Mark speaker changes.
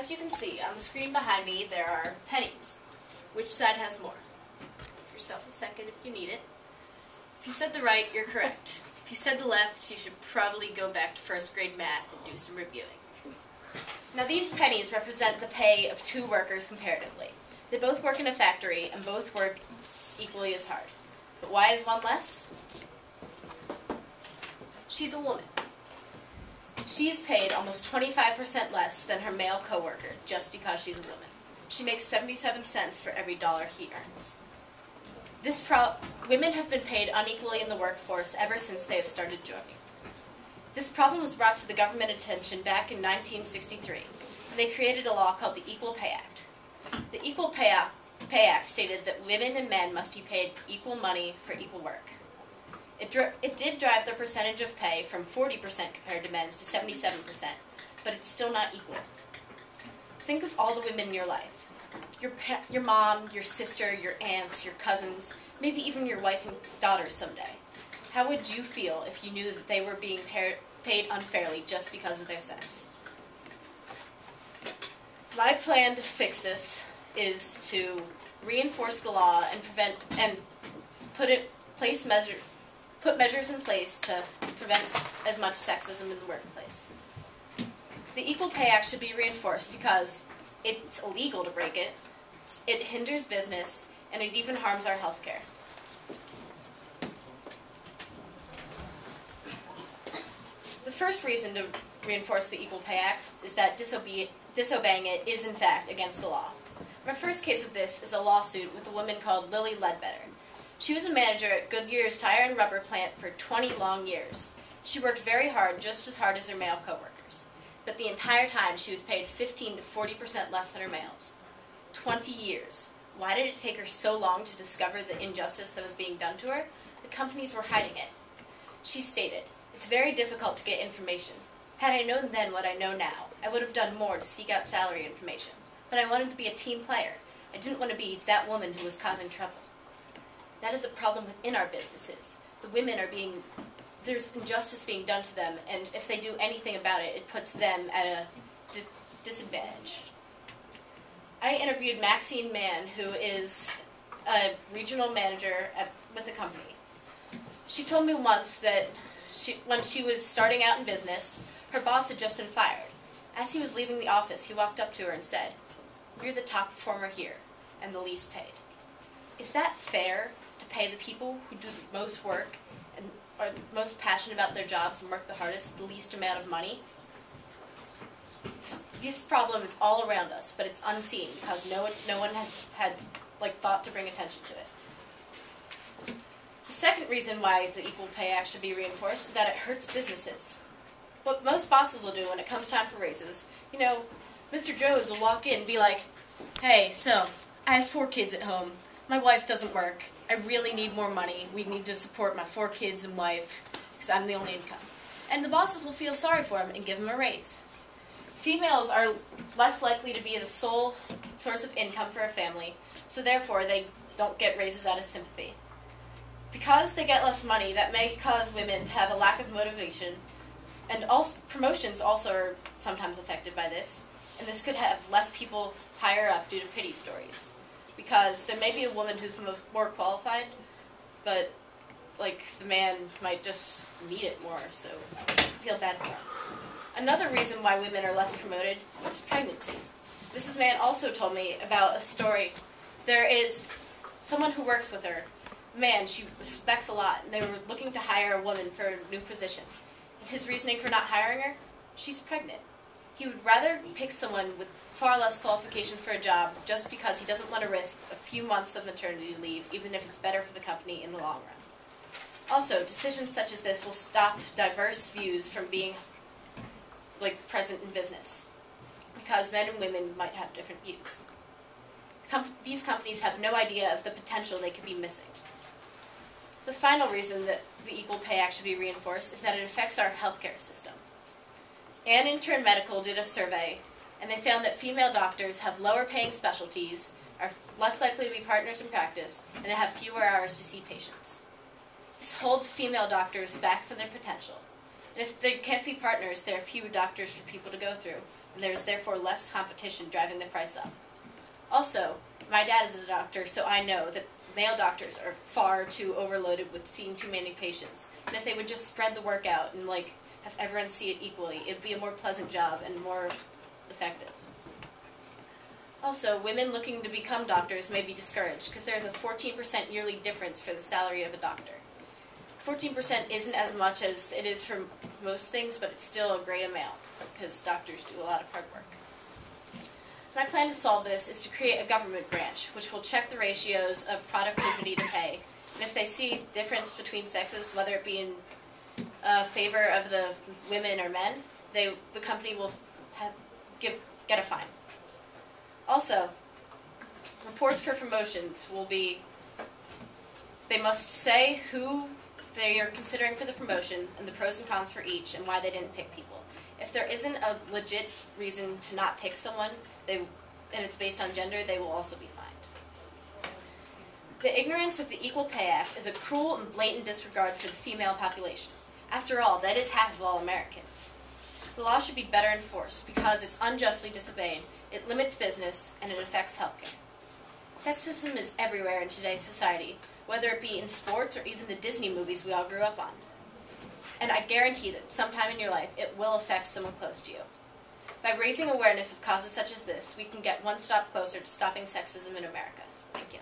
Speaker 1: As you can see, on the screen behind me there are pennies. Which side has more? Give yourself a second if you need it. If you said the right, you're correct. If you said the left, you should probably go back to first grade math and do some reviewing. Now these pennies represent the pay of two workers comparatively. They both work in a factory and both work equally as hard. But why is one less? She's a woman. She's paid almost 25% less than her male coworker just because she's a woman. She makes 77 cents for every dollar he earns. Women have been paid unequally in the workforce ever since they have started joining. This problem was brought to the government attention back in 1963, and they created a law called the Equal Pay Act. The Equal Pay Act stated that women and men must be paid equal money for equal work. It did drive the percentage of pay from 40% compared to men's to 77%, but it's still not equal. Think of all the women in your life. Your mom, your sister, your aunts, your cousins, maybe even your wife and daughter someday. How would you feel if you knew that they were being paid unfairly just because of their sex? My plan to fix this is to reinforce the law and put measures in place to prevent as much sexism in the workplace. The Equal Pay Act should be reinforced because it's illegal to break it, it hinders business, and it even harms our health care. The first reason to reinforce the Equal Pay Act is that disobeying it is in fact against the law. My first case of this is a lawsuit with a woman called Lily Ledbetter. She was a manager at Goodyear's tire and rubber plant for 20 long years. She worked very hard, just as hard as her male coworkers. But the entire time she was paid 15 to 40% less than her males. 20 years. Why did it take her so long to discover the injustice that was being done to her? The companies were hiding it. She stated, "It's very difficult to get information. Had I known then what I know now, I would have done more to seek out salary information. But I wanted to be a team player. I didn't want to be that woman who was causing trouble." That is a problem within our businesses. The women there's injustice being done to them, and if they do anything about it, it puts them at a disadvantage. I interviewed Maxine Mann, who is a regional manager with a company. She told me once that when she was starting out in business, her boss had just been fired. As he was leaving the office, he walked up to her and said, "You're the top performer here, and the least paid." Is that fair to pay the people who do the most work and are most passionate about their jobs and work the hardest the least amount of money? This problem is all around us, but it's unseen because no one has had thought to bring attention to it. The second reason why the Equal Pay Act should be reinforced is that it hurts businesses. What most bosses will do when it comes time for raises, Mr. Jones will walk in and be like, "Hey, so I have 4 kids at home. My wife doesn't work. I really need more money. We need to support my 4 kids and wife because I'm the only income." And the bosses will feel sorry for him and give him a raise. Females are less likely to be the sole source of income for a family, so therefore they don't get raises out of sympathy. Because they get less money, that may cause women to have a lack of motivation, and promotions also are sometimes affected by this, and this could have less people higher up due to pity stories. Because there may be a woman who's more qualified, but the man might just need it more, so I feel bad for them. Another reason why women are less promoted is pregnancy. Mrs. Mann also told me about a story. There is someone who works with her, a man she respects a lot, and they were looking to hire a woman for a new position. And his reasoning for not hiring her? She's pregnant. He would rather pick someone with far less qualifications for a job just because he doesn't want to risk a few months of maternity leave, even if it's better for the company in the long run. Also, decisions such as this will stop diverse views from being present in business, because men and women might have different views. These companies have no idea of the potential they could be missing. The final reason that the Equal Pay Act should be reinforced is that it affects our healthcare system. Ann Intern Medical did a survey, and they found that female doctors have lower paying specialties, are less likely to be partners in practice, and they have fewer hours to see patients. This holds female doctors back from their potential. And if there can't be partners, there are fewer doctors for people to go through, and there is therefore less competition driving the price up. Also, my dad is a doctor, so I know that male doctors are far too overloaded with seeing too many patients. And if they would just spread the work out and have everyone see it equally, it'd be a more pleasant job and more effective. Also, women looking to become doctors may be discouraged because there's a 14% yearly difference for the salary of a doctor. 14% isn't as much as it is for most things, but it's still a great amount because doctors do a lot of hard work. My plan to solve this is to create a government branch which will check the ratios of productivity to pay, and if they see difference between sexes, whether it be in favor of the women or men, the company will get a fine. Also, reports for promotions will be, they must say who they are considering for the promotion and the pros and cons for each and why they didn't pick people. If there isn't a legit reason to not pick someone, and it's based on gender, they will also be fined. The ignorance of the Equal Pay Act is a cruel and blatant disregard for the female population. After all, that is half of all Americans. The law should be better enforced because it's unjustly disobeyed, it limits business, and it affects healthcare. Sexism is everywhere in today's society, whether it be in sports or even the Disney movies we all grew up on. And I guarantee that sometime in your life it will affect someone close to you. By raising awareness of causes such as this, we can get one step closer to stopping sexism in America. Thank you.